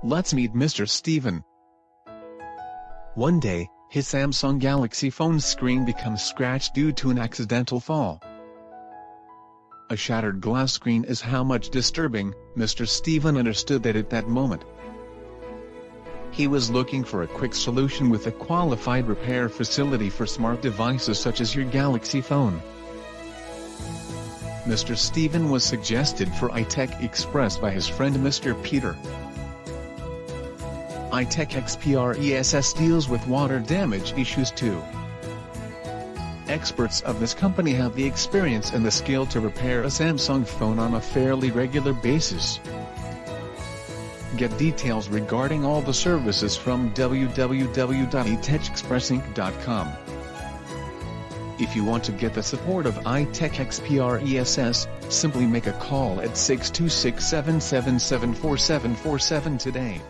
Let's meet Mr. Steven. One day, his Samsung Galaxy phone's screen becomes scratched due to an accidental fall. A shattered glass screen is how much disturbing. Mr. Steven understood that at that moment. He was looking for a quick solution with a qualified repair facility for smart devices such as your Galaxy phone. Mr. Steven was suggested for iTech Xpress by his friend Mr. Peter. iTech Xpress deals with water damage issues too. Experts of this company have the experience and the skill to repair a Samsung phone on a fairly regular basis. Get details regarding all the services from www.itechexpressinc.com. If you want to get the support of iTech Xpress, simply make a call at 626-777-4747 today.